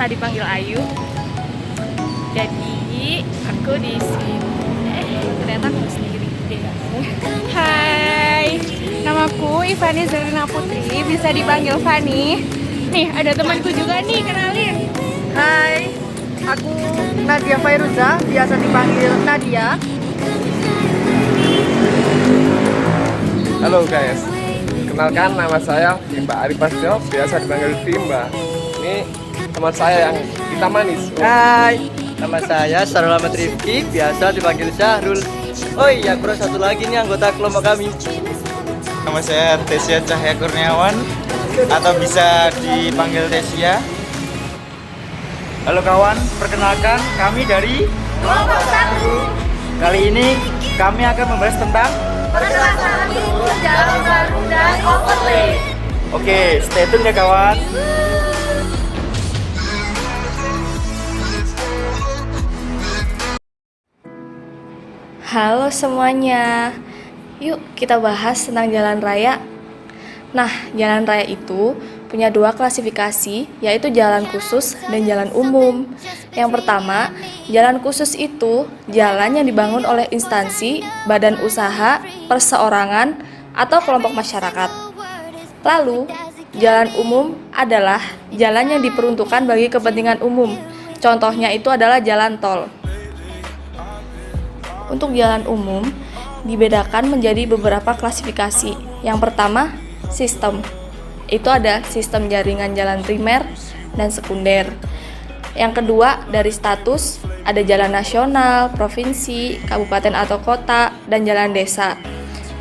biasa dipanggil Ayu. Jadi aku di sini. Ternyata aku sendiri. Hai, namaku Ivani Zarina Putri, bisa dipanggil Fani. Nih ada temanku juga nih, kenalin. Hai, aku Nadia Fairuza, biasa dipanggil Nadia. Halo guys, kenalkan nama saya Vimba Arifastio, biasa dipanggil Vimba. Ini teman saya yang kita manis. Hai, nama saya Sarul Ahmad Rifki, biasa dipanggil Syahrul. Oh iya, kurang satu lagi nih anggota kelompok kami. Nama saya Tesia Cahya Kurniawan atau bisa dipanggil Tesia. Halo kawan, perkenalkan kami dari Kelompok 1 kali ini kami akan membahas tentang Perkerasan Jalan Baru dan Overlay. Oke, stay tune ya kawan. Halo semuanya. Yuk kita bahas tentang jalan raya. Nah, jalan raya itu punya dua klasifikasi, yaitu jalan khusus dan jalan umum. Yang pertama, jalan khusus itu jalan yang dibangun oleh instansi, badan usaha, perseorangan, atau kelompok masyarakat. Lalu, jalan umum adalah jalan yang diperuntukkan bagi kepentingan umum. Contohnya itu adalah jalan tol. Untuk jalan umum dibedakan menjadi beberapa klasifikasi. Yang pertama, sistem. Itu ada sistem jaringan jalan primer dan sekunder. Yang kedua, dari status, ada jalan nasional, provinsi, kabupaten atau kota, dan jalan desa.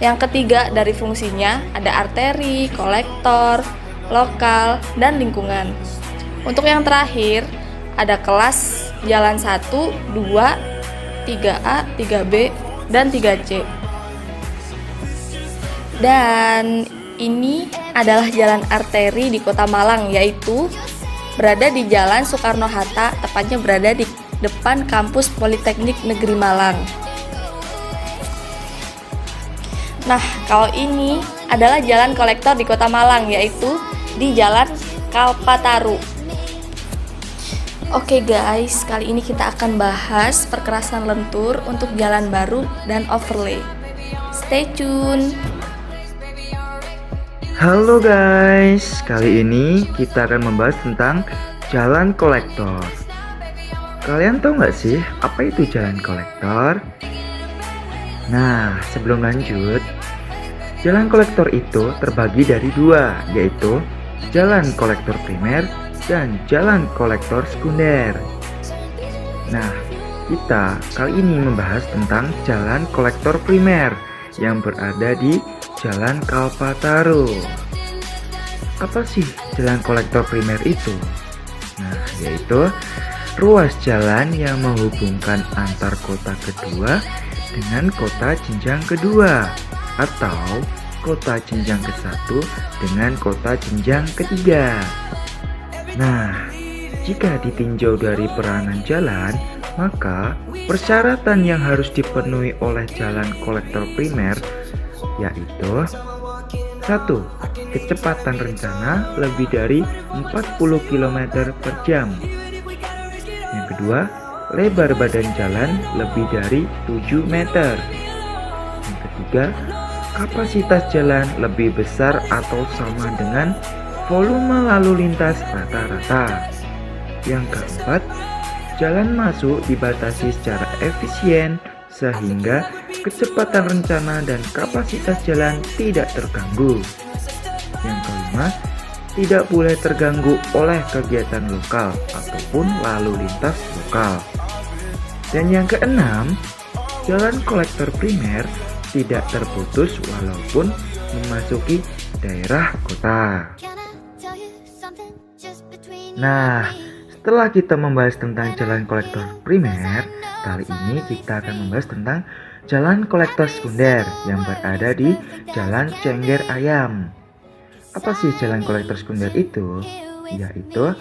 Yang ketiga, dari fungsinya, ada arteri, kolektor, lokal, dan lingkungan. Untuk yang terakhir, ada kelas jalan 1, 2, 3A, 3B, dan 3C. Dan ini adalah jalan arteri di Kota Malang, yaitu berada di Jalan Soekarno-Hatta, tepatnya berada di depan kampus Politeknik Negeri Malang. Nah, kalau ini adalah jalan kolektor di Kota Malang, yaitu di Jalan Kalpataru. Oke guys, kali ini kita akan bahas perkerasan lentur untuk jalan baru dan overlay. Stay tune. Halo guys, kali ini kita akan membahas tentang jalan kolektor. Kalian tahu nggak sih apa itu jalan kolektor? Nah, sebelum lanjut, jalan kolektor itu terbagi dari dua, yaitu jalan kolektor primer dan jalan kolektor sekunder. Nah, kita kali ini membahas tentang jalan kolektor primer yang berada di Jalan Kalpataru. Apa sih jalan kolektor primer itu? Nah, yaitu ruas jalan yang menghubungkan antar kota kedua dengan kota jenjang kedua, atau kota jenjang ke-1 dengan kota jenjang ketiga. Nah, jika ditinjau dari peranan jalan, maka persyaratan yang harus dipenuhi oleh jalan kolektor primer yaitu 1. Kecepatan rencana lebih dari 40 km per jam. Yang kedua, lebar badan jalan lebih dari 7 meter. Yang ketiga, kapasitas jalan lebih besar atau sama dengan volume lalu lintas rata-rata. Yang keempat, jalan masuk dibatasi secara efisien sehingga kecepatan rencana dan kapasitas jalan tidak terganggu. Yang kelima, tidak boleh terganggu oleh kegiatan lokal ataupun lalu lintas lokal. Dan yang keenam, jalan kolektor primer tidak terputus walaupun memasuki daerah kota. Nah, setelah kita membahas tentang jalan kolektor primer, kali ini kita akan membahas tentang jalan kolektor sekunder yang berada di Jalan Cengger Ayam. Apa sih jalan kolektor sekunder itu? Yaitu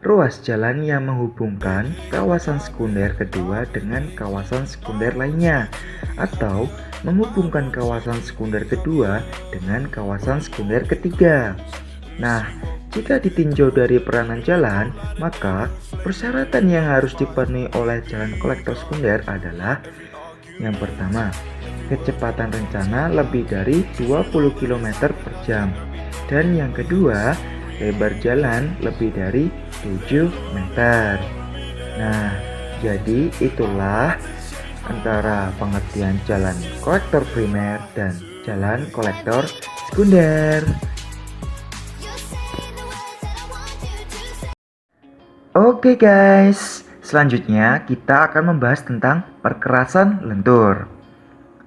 ruas jalan yang menghubungkan kawasan sekunder kedua dengan kawasan sekunder lainnya, atau menghubungkan kawasan sekunder kedua dengan kawasan sekunder ketiga. Nah, Jika ditinjau dari peranan jalan, maka persyaratan yang harus dipenuhi oleh jalan kolektor sekunder adalah yang pertama, kecepatan rencana lebih dari 20 km per jam. Dan yang kedua, lebar jalan lebih dari 7 meter. Nah, jadi itulah antara pengertian jalan kolektor primer dan jalan kolektor sekunder. Oke guys, selanjutnya kita akan membahas tentang perkerasan lentur.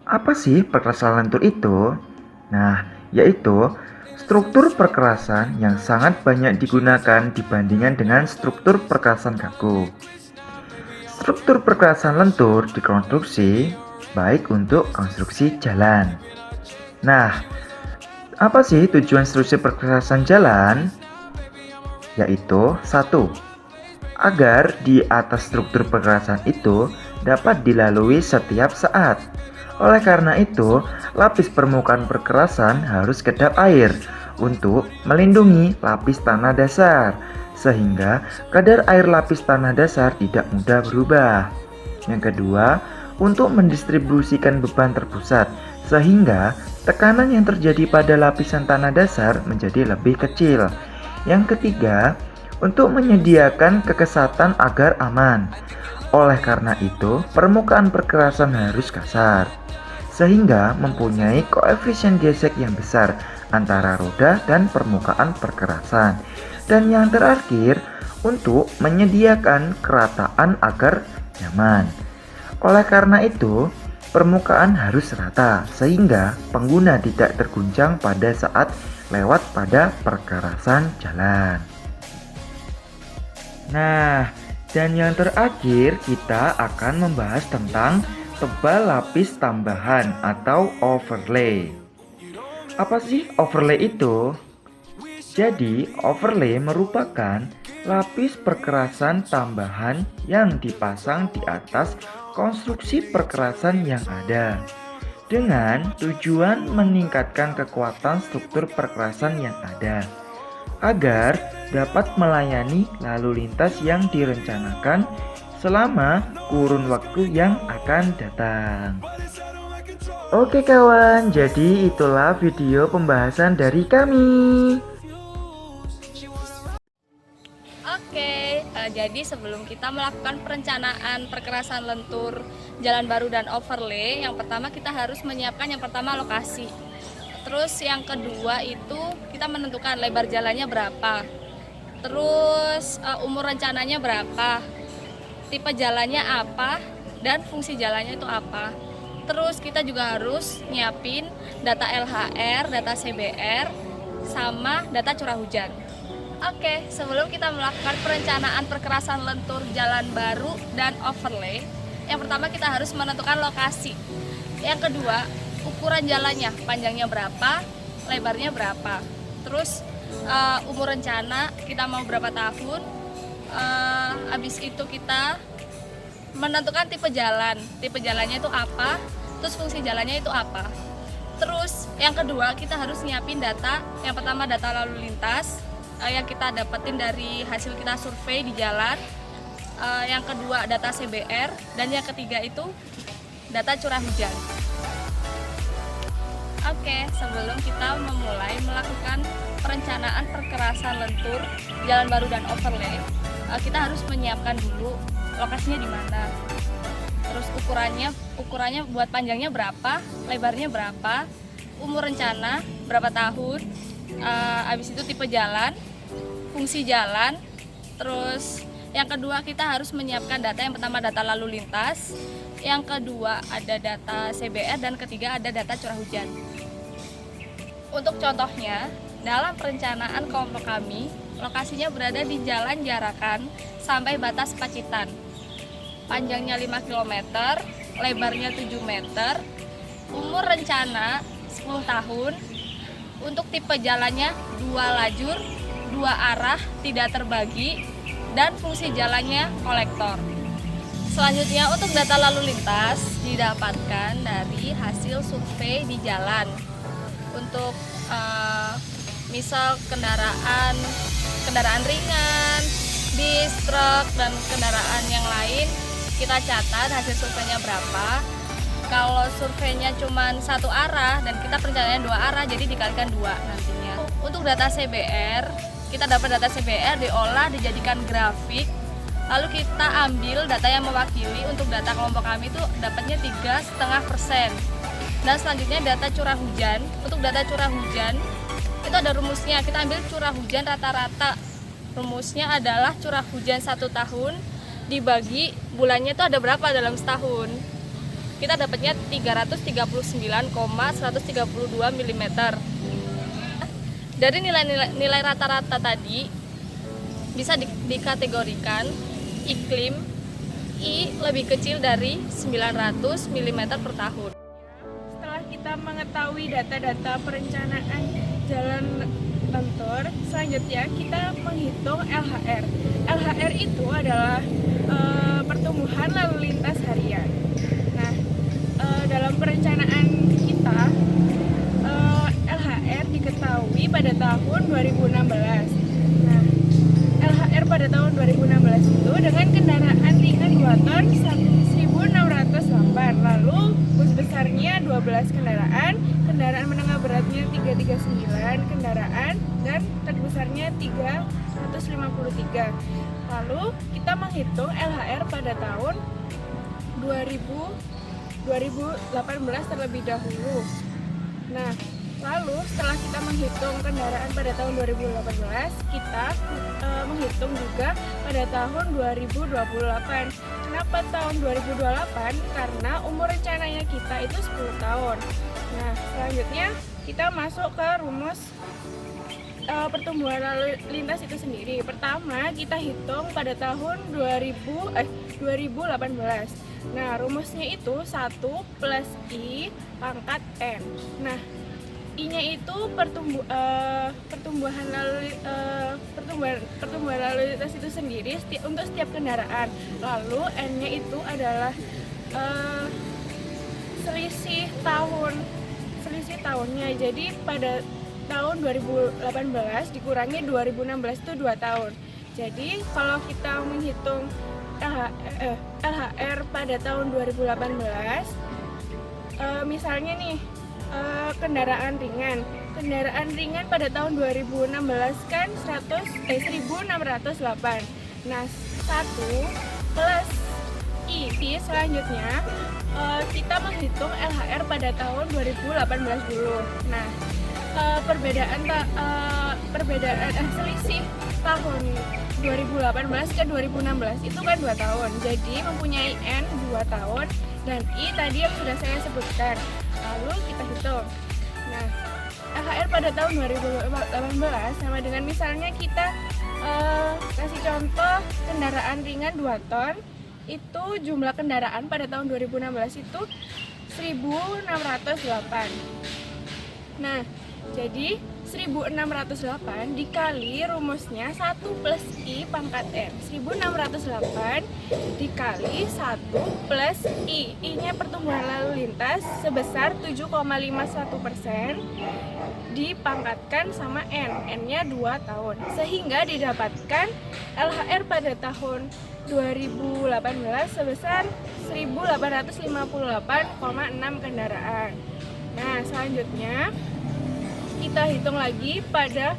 Apa sih perkerasan lentur itu? Nah, yaitu struktur perkerasan yang sangat banyak digunakan dibandingkan dengan struktur perkerasan kaku. Struktur perkerasan lentur dikonstruksi baik untuk konstruksi jalan. Nah, apa sih tujuan struktur perkerasan jalan? Yaitu 1. Agar di atas struktur perkerasan itu dapat dilalui setiap saat. Oleh karena itu, lapis permukaan perkerasan harus kedap air untuk melindungi lapis tanah dasar, sehingga kadar air lapis tanah dasar tidak mudah berubah. Yang kedua, untuk mendistribusikan beban terpusat, sehingga tekanan yang terjadi pada lapisan tanah dasar menjadi lebih kecil. Yang ketiga, untuk menyediakan kekesatan agar aman. Oleh karena itu, permukaan perkerasan harus kasar, sehingga mempunyai koefisien gesek yang besar antara roda dan permukaan perkerasan. Dan yang terakhir, untuk menyediakan kerataan agar nyaman. Oleh karena itu, permukaan harus rata, sehingga pengguna tidak terguncang pada saat lewat pada perkerasan jalan. Nah, dan yang terakhir kita akan membahas tentang tebal lapis tambahan atau overlay. Apa sih overlay itu? Jadi, overlay merupakan lapis perkerasan tambahan yang dipasang di atas konstruksi perkerasan yang ada, dengan tujuan meningkatkan kekuatan struktur perkerasan yang ada, agar dapat melayani lalu lintas yang direncanakan selama kurun waktu yang akan datang. Oke kawan, jadi itulah video pembahasan dari kami. Jadi sebelum kita melakukan perencanaan perkerasan lentur, jalan baru dan overlay, yang pertama kita harus menyiapkan yang pertama lokasi. Terus yang kedua itu kita menentukan lebar jalannya berapa. Terus umur rencananya berapa, tipe jalannya apa, dan fungsi jalannya itu apa. Terus kita juga harus nyiapin data LHR, data CBR, sama data curah hujan. Oke, sebelum kita melakukan perencanaan perkerasan lentur, jalan baru, dan overlay, yang pertama kita harus menentukan lokasi. Yang kedua, ukuran jalannya, panjangnya berapa, lebarnya berapa. Terus umur rencana kita mau berapa tahun. Habis itu kita menentukan tipe jalannya itu apa, terus fungsi jalannya itu apa. Terus yang kedua kita harus nyiapin data. Yang pertama data lalu lintas yang kita dapetin dari hasil kita survei di jalan. Yang kedua data CBR, dan yang ketiga itu data curah hujan. Oke, sebelum kita memulai melakukan perencanaan perkerasan lentur, jalan baru dan overlay, kita harus menyiapkan dulu lokasinya di mana. Terus ukurannya buat panjangnya berapa, lebarnya berapa, umur rencana berapa tahun, habis itu tipe jalan, fungsi jalan. Terus yang kedua kita harus menyiapkan data, yang pertama data lalu lintas, yang kedua ada data CBR, dan ketiga ada data curah hujan. Untuk contohnya, dalam perencanaan kelompok kami, lokasinya berada di Jalan Jarakan sampai batas Pacitan. Panjangnya 5 km, lebarnya 7 meter, umur rencana 10 tahun, untuk tipe jalannya 2 lajur, 2 arah, tidak terbagi, dan fungsi jalannya kolektor. Selanjutnya untuk data lalu lintas didapatkan dari hasil survei di jalan. Untuk misal kendaraan ringan, bis, truk, dan kendaraan yang lain, kita catat hasil surveinya berapa. Kalau surveinya cuma satu arah dan kita perencanaannya 2 arah, jadi dikalikan 2 nantinya. Untuk data CBR, kita dapat data CBR diolah, dijadikan grafik, lalu kita ambil data yang mewakili. Untuk data kelompok kami itu dapatnya 3,5%. Dan selanjutnya data curah hujan. Untuk data curah hujan itu ada rumusnya, kita ambil curah hujan rata-rata. Rumusnya adalah curah hujan 1 tahun dibagi bulannya itu ada berapa dalam setahun. Kita dapatnya 339,132 mm. Dari nilai rata-rata tadi bisa dikategorikan iklim I lebih kecil dari 900 mm per tahun. Setelah kita mengetahui data-data perencanaan jalan kantor, selanjutnya kita menghitung LHR. LHR itu adalah pertumbuhan lalu lintas harian. Nah, dalam perencanaan kita, LHR diketahui pada tahun 2016. Nah, LHR pada tahun 2016 itu dengan kendaraan ringan 2 ton 1.608, lalu bus besarnya 12 kendaraan, kendaraan menengah beratnya 339 kendaraan, dan truk besarnya 353. Lalu kita menghitung LHR pada tahun 2018 terlebih dahulu. Nah, lalu setelah kita menghitung kendaraan pada tahun 2018, kita menghitung juga pada tahun 2028. Kenapa tahun 2028? Karena umur rencananya kita itu 10 tahun. Nah, selanjutnya kita masuk ke rumus pertumbuhan lalu lintas itu sendiri. Pertama, kita hitung pada tahun 2018. Nah, rumusnya itu 1 plus I pangkat N. Nah, I-nya itu pertumbuhan lalu lintas itu sendiri untuk setiap kendaraan. Lalu N-nya itu adalah selisih tahunnya. Jadi pada tahun 2018 dikurangi 2016 itu 2 tahun. Jadi kalau kita menghitung LHR pada tahun 2018, misalnya nih, kendaraan ringan pada tahun 2016 kan 1.608. Nah, 1 plus I selanjutnya kita menghitung LHR pada tahun 2018 dulu. Nah, selisih tahun 2018 ke 2016 itu kan 2 tahun. Jadi mempunyai N 2 tahun dan I tadi yang sudah saya sebutkan. Lalu kita hitung. Nah, LHR pada tahun 2018 sama dengan misalnya kita kasih contoh kendaraan ringan 2 ton, itu jumlah kendaraan pada tahun 2016 itu 1.608. Nah, jadi 1.608 dikali rumusnya 1 plus I pangkat N. 1.608 dikali 1 plus I. I-nya pertumbuhan lalu lintas sebesar 7,51% dipangkatkan sama N. N-nya 2 tahun. Sehingga didapatkan LHR pada tahun 2018 sebesar 1.858,6 kendaraan. Nah, selanjutnya kita hitung lagi pada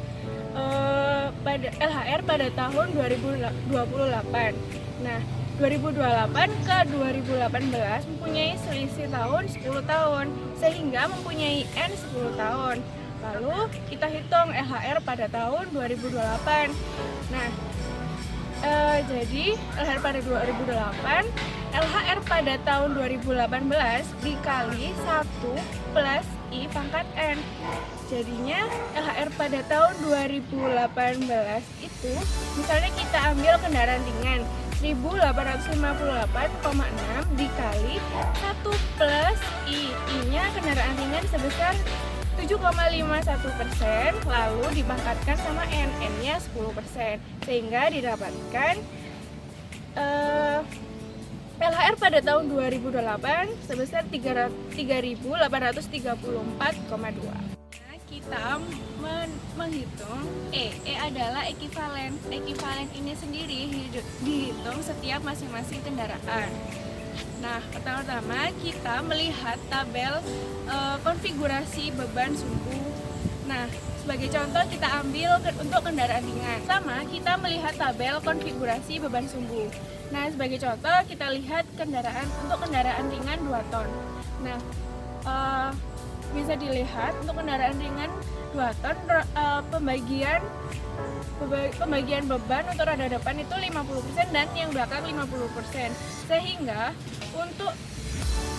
LHR pada tahun 2028. Nah, 2028 ke 2018 mempunyai selisih tahun 10 tahun, sehingga mempunyai N 10 tahun. Lalu kita hitung LHR pada tahun 2028. Nah, jadi LHR pada 2008, LHR pada tahun 2018 dikali 1 plus I pangkat N. Jadinya LHR pada tahun 2018 itu, misalnya kita ambil kendaraan ringan 1.858,6 dikali 1 plus I-nya kendaraan ringan sebesar 7,51%, lalu dipangkatkan sama N, N-nya 10%, sehingga didapatkan LHR pada tahun 2008 sebesar 3.834,2. kita menghitung E adalah ekivalen. Ekivalen ini sendiri dihitung setiap masing-masing kendaraan. Nah, pertama-tama kita melihat tabel konfigurasi beban sumbu. Nah, sebagai contoh kita ambil untuk kendaraan ringan. Pertama, kita melihat tabel konfigurasi beban sumbu. Nah, sebagai contoh kita lihat untuk kendaraan ringan 2 ton. Nah, bisa dilihat untuk kendaraan ringan 2 ton pembagian beban untuk roda depan itu 50% dan yang belakang 50%. Sehingga untuk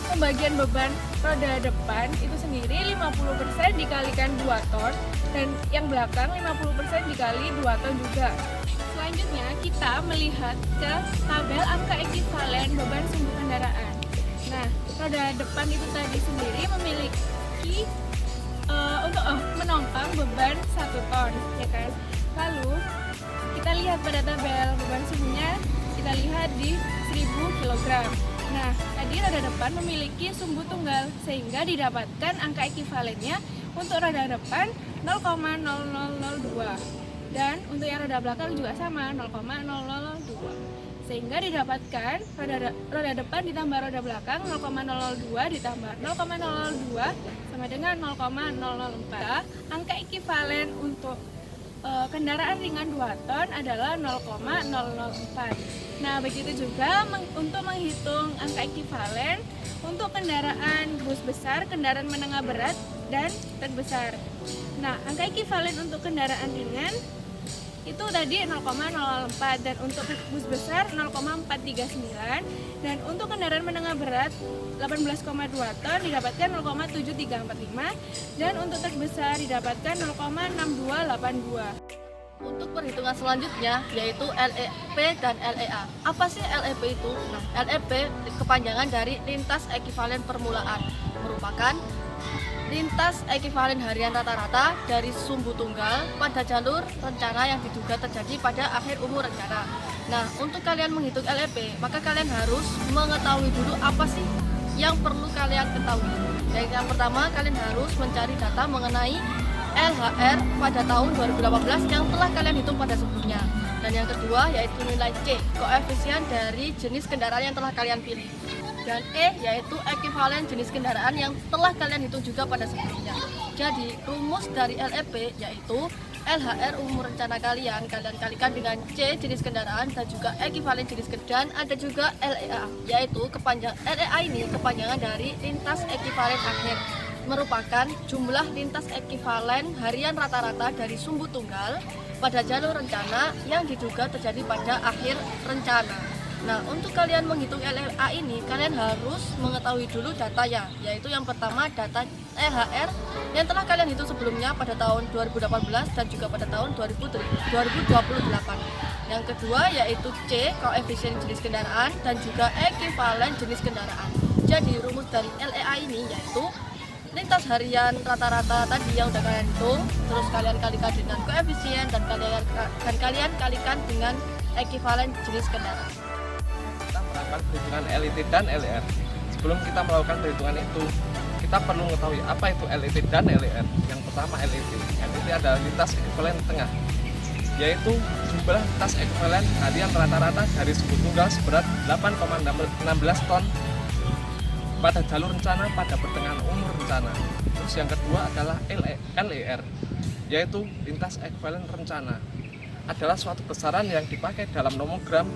pembagian beban roda depan itu sendiri 50% dikalikan 2 ton dan yang belakang 50% dikali 2 ton juga. Selanjutnya kita melihat ke tabel angka ekivalen beban sumbu kendaraan. Nah, roda depan itu tadi sendiri memiliki untuk menopang beban 1 ton, ya kan? Lalu kita lihat pada tabel beban sumbunya, kita lihat di 1000 kg. Nah, tadi roda depan memiliki sumbu tunggal sehingga didapatkan angka ekivalennya untuk roda depan 0,0002 dan untuk yang roda belakang juga sama 0,002. Sehingga didapatkan roda depan ditambah roda belakang 0,002 ditambah 0,002 sama dengan 0,004. Angka ekivalen untuk kendaraan ringan 2 ton adalah 0,004. Nah, begitu juga untuk menghitung angka ekivalen untuk kendaraan bus besar, kendaraan menengah berat, dan truk besar. Nah, angka ekivalen untuk kendaraan ringan itu tadi 0,004 dan untuk bus besar 0,439 dan untuk kendaraan menengah berat 18,2 ton didapatkan 0,7345 dan untuk truk besar didapatkan 0,6282. Untuk perhitungan selanjutnya yaitu LEP dan LEA. Apa sih LEP itu? Nah, LEP kepanjangan dari lintas ekivalen permulaan, merupakan lintas ekivalen harian rata-rata dari sumbu tunggal pada jalur rencana yang diduga terjadi pada akhir umur rencana. Nah, untuk kalian menghitung LEP, maka kalian harus mengetahui dulu apa sih yang perlu kalian ketahui. Yang pertama, kalian harus mencari data mengenai LHR pada tahun 2018 yang telah kalian hitung pada sebelumnya. Dan yang kedua yaitu nilai C, koefisien dari jenis kendaraan yang telah kalian pilih. Dan E yaitu ekivalen jenis kendaraan yang telah kalian hitung juga pada sebelumnya. Jadi rumus dari LEP yaitu LHR umur rencana kalian kalikan dengan C jenis kendaraan dan juga ekivalen jenis kendaraan. Ada juga LEA yaitu LEA ini kepanjangan dari lintas ekivalen akhir, merupakan jumlah lintas ekivalen harian rata-rata dari sumbu tunggal pada jalur rencana yang diduga terjadi pada akhir rencana. Nah, untuk kalian menghitung LEA ini, kalian harus mengetahui dulu datanya, yaitu yang pertama data LHR yang telah kalian hitung sebelumnya pada tahun 2018 dan juga pada tahun 2028. Yang kedua yaitu C, koefisien jenis kendaraan dan juga ekivalen jenis kendaraan. Jadi rumus dari LEA ini yaitu lintas harian rata-rata tadi yang udah kalian hitung, terus kalian kalikan dengan koefisien dan kalian kalikan dengan ekivalen jenis kendaraan. Kita melakukan perhitungan LET dan LER. Sebelum kita melakukan perhitungan itu, kita perlu mengetahui apa itu LET dan LER. Yang pertama LET. LET adalah lintas ekivalen tengah, yaitu jumlah lintas ekivalen harian rata-rata dari sumbu tunggal seberat 8,16 ton pada jalur rencana pada pertengahan umur rencana. Terus yang kedua adalah LER, yaitu lintas ekivalen rencana. Adalah suatu besaran yang dipakai dalam nomogram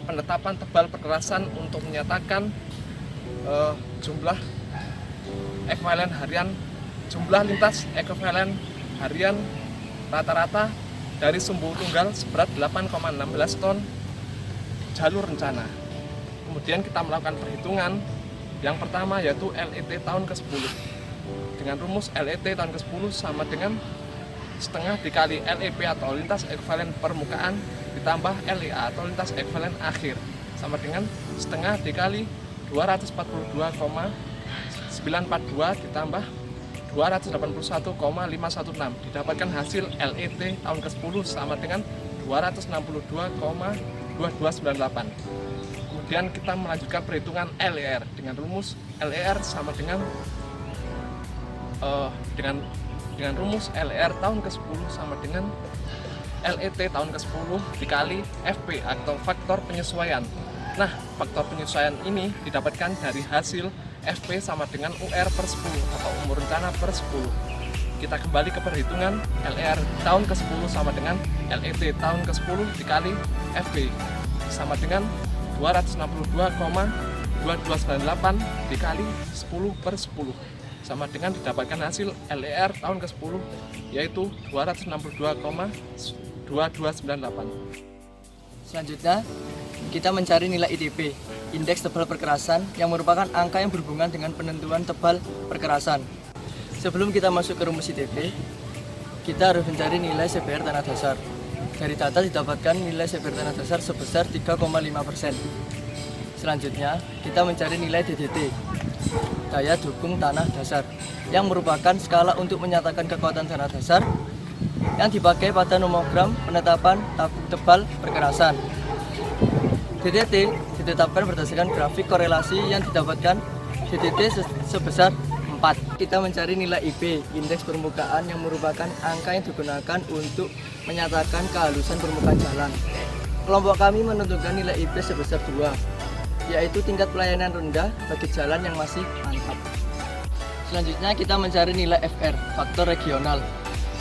penetapan tebal perkerasan untuk menyatakan jumlah lintas ekivalen harian rata-rata dari sumbu tunggal seberat 8,16 ton jalur rencana. Kemudian kita melakukan perhitungan. Yang pertama yaitu LET tahun ke-10. Dengan rumus LET tahun ke-10 sama dengan setengah dikali LEP atau lintas ekivalen permukaan ditambah LEA atau lintas ekivalen akhir sama dengan setengah dikali 242,942 ditambah 281,516 didapatkan hasil LET tahun ke-10 sama dengan 262,2298. Kemudian kita melanjutkan perhitungan LER dengan rumus LER sama dengan dengan rumus LER tahun ke-10 sama dengan LET tahun ke-10 dikali FP atau faktor penyesuaian. Nah, faktor penyesuaian ini didapatkan dari hasil FP sama dengan UR per 10 atau umur rencana per 10. Kita kembali ke perhitungan LER tahun ke-10 sama dengan LET tahun ke-10 dikali FP sama dengan 262,2298 dikali 10 per 10 sama dengan didapatkan hasil LER tahun ke-10 yaitu 262,2298. Selanjutnya, kita mencari nilai ITP, indeks tebal perkerasan, yang merupakan angka yang berhubungan dengan penentuan tebal perkerasan. Sebelum kita masuk ke rumus ITP, kita harus mencari nilai CBR tanah dasar. Dari data didapatkan nilai CBR tanah dasar sebesar 3,5%. Selanjutnya, kita mencari nilai DDT, daya dukung tanah dasar, yang merupakan skala untuk menyatakan kekuatan tanah dasar yang dipakai pada nomogram penetapan tebal perkerasan. DDT ditetapkan berdasarkan grafik korelasi yang didapatkan DDT sebesar 4. Kita mencari nilai IP, indeks permukaan, yang merupakan angka yang digunakan untuk menyatakan kehalusan permukaan jalan. Kelompok kami menentukan nilai IP sebesar 2, yaitu tingkat pelayanan rendah bagi jalan yang masih mantap. Selanjutnya kita mencari nilai FR, faktor regional,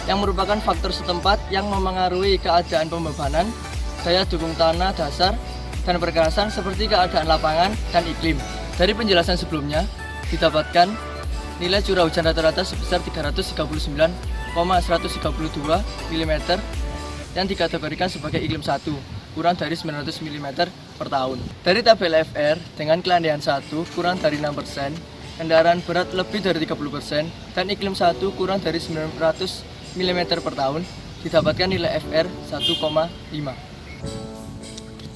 yang merupakan faktor setempat yang memengaruhi keadaan pembebanan, daya dukung tanah dasar, dan perkerasan seperti keadaan lapangan dan iklim. Dari penjelasan sebelumnya, didapatkan nilai curah hujan rata-rata sebesar 339,132 mm yang dikategorikan sebagai iklim 1, kurang dari 900 mm per tahun. Dari tabel FR, dengan kelandaian 1 kurang dari 6%, kendaraan berat lebih dari 30%, dan iklim 1 kurang dari 900 mm per tahun, didapatkan nilai FR 1,5.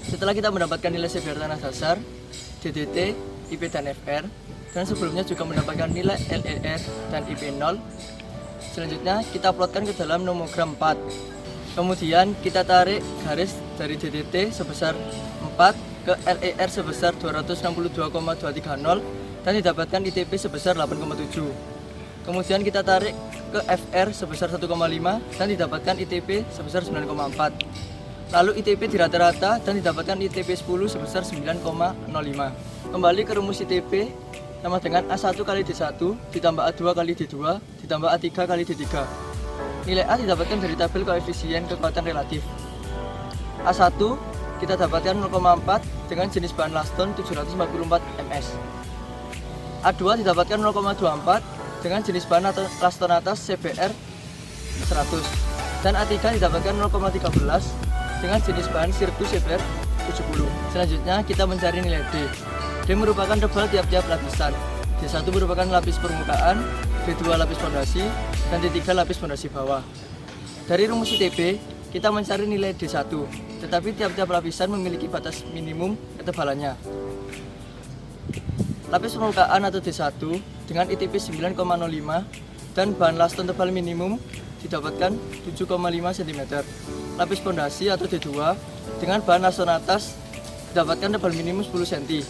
Setelah kita mendapatkan nilai CBR tanah dasar, DDT, IP dan FR, dan sebelumnya juga mendapatkan nilai LER dan IP 0, selanjutnya kita plotkan ke dalam nomogram 4. Kemudian kita tarik garis dari DDT sebesar 4 ke LER sebesar 262,230 dan didapatkan ITP sebesar 8,7. Kemudian kita tarik ke FR sebesar 1,5 dan didapatkan ITP sebesar 9,4. Lalu ITP di rata-rata dan didapatkan ITP 10 sebesar 9,05. Kembali ke rumus ITP sama dengan A1 kali D1 ditambah A2 kali D2 ditambah A3 kali D3. Nilai A didapatkan dari tabel koefisien kekuatan relatif. A1 kita dapatkan 0,4 dengan jenis bahan laston 744 ms. A2 didapatkan 0,24 dengan jenis bahan laston atas CBR 100. Dan A3 didapatkan 0,13 dengan jenis bahan sirtu CBR 70. Selanjutnya kita mencari nilai D. D merupakan tebal tiap-tiap lapisan. D1 merupakan lapis permukaan, D2 lapis fondasi, dan D3 lapis fondasi bawah. Dari rumus ITP, kita mencari nilai D1, tetapi tiap-tiap lapisan memiliki batas minimum ketebalannya. Lapis permukaan atau D1 dengan ITP 9,05 dan bahan laston tebal minimum didapatkan 7,5 cm. Lapis fondasi atau D2 dengan bahan laston atas didapatkan tebal minimum 10 cm.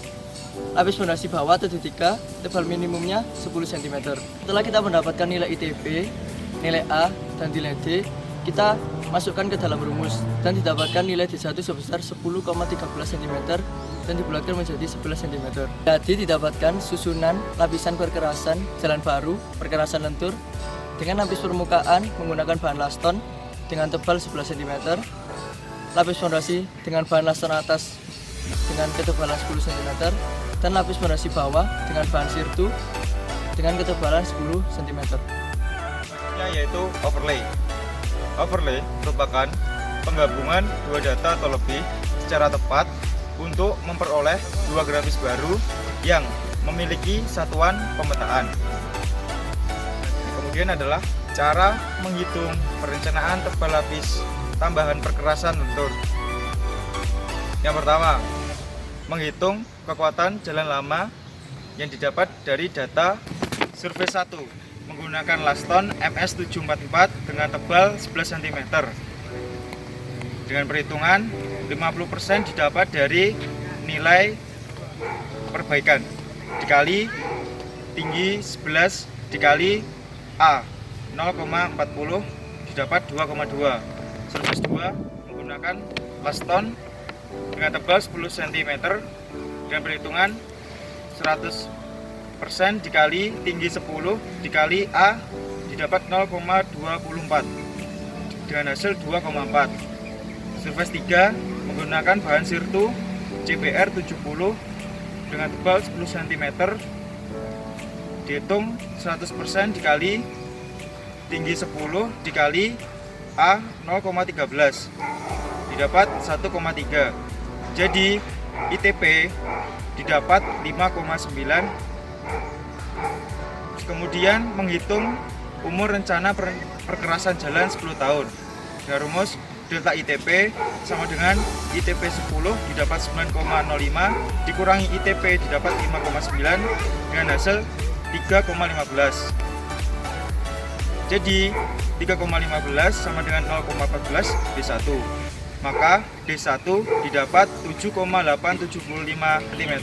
Lapis fondasi bawah atau D3 tebal minimumnya 10 cm. Setelah kita mendapatkan nilai ITP, nilai A, dan nilai D, kita masukkan ke dalam rumus dan didapatkan nilai D1 sebesar 10,13 cm dan dibulatkan menjadi 11 cm. Jadi didapatkan susunan lapisan perkerasan jalan baru, perkerasan lentur dengan lapis permukaan menggunakan bahan laston dengan tebal 11 cm, lapis fondasi dengan bahan laston atas dengan ketebalan 10 cm, dan lapis fondasi bawah dengan bahan sirtu dengan ketebalan 10 cm. Yaitu overlay. Overlay merupakan penggabungan dua data atau lebih secara tepat untuk memperoleh dua grafis baru yang memiliki satuan pemetaan. Kemudian adalah cara menghitung perencanaan tebal lapis tambahan perkerasan lentur. Yang pertama, menghitung kekuatan jalan lama yang didapat dari data survei 1 menggunakan laston MS744 dengan tebal 11 cm. Dengan perhitungan 50% didapat dari nilai perbaikan dikali tinggi 11 dikali A 0,40 didapat 2,2. Surface 2 menggunakan plaston dengan tebal 10 cm dengan perhitungan 100% dikali tinggi 10 dikali A didapat 0,24 dengan hasil 2,4. Surface 3 menggunakan bahan sirtu CBR 70 dengan tebal 10 cm dihitung 100% dikali tinggi 10 dikali A 0,13 didapat 1,3. Jadi ITP didapat 5,9. Kemudian menghitung umur rencana perkerasan jalan 10 tahun. Dengan rumus delta ITP sama dengan ITP 10 didapat 9,05 dikurangi ITP didapat 5,9 dengan hasil 3,15. Jadi 3,15 sama dengan 0,14 D1. Maka D1 didapat 7,875 cm.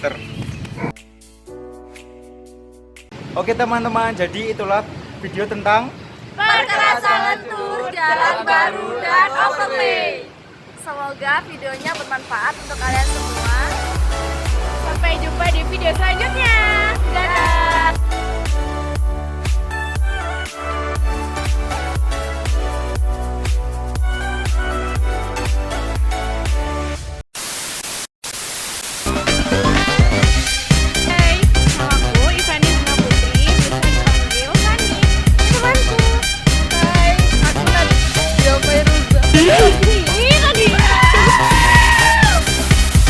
Oke teman-teman, jadi itulah video tentang Perkerasan lentur, jalan baru, dan overlay. Semoga videonya bermanfaat untuk kalian semua. Sampai jumpa di video selanjutnya. Dadah. Hai, namaku Ivani Zina Putri, bisa dipanggil Fani. Temanku. Hai, aku Nadia Fairuza. Ini tadi.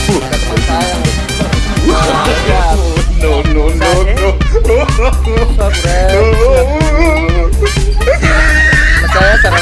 Teman saya. Saya secara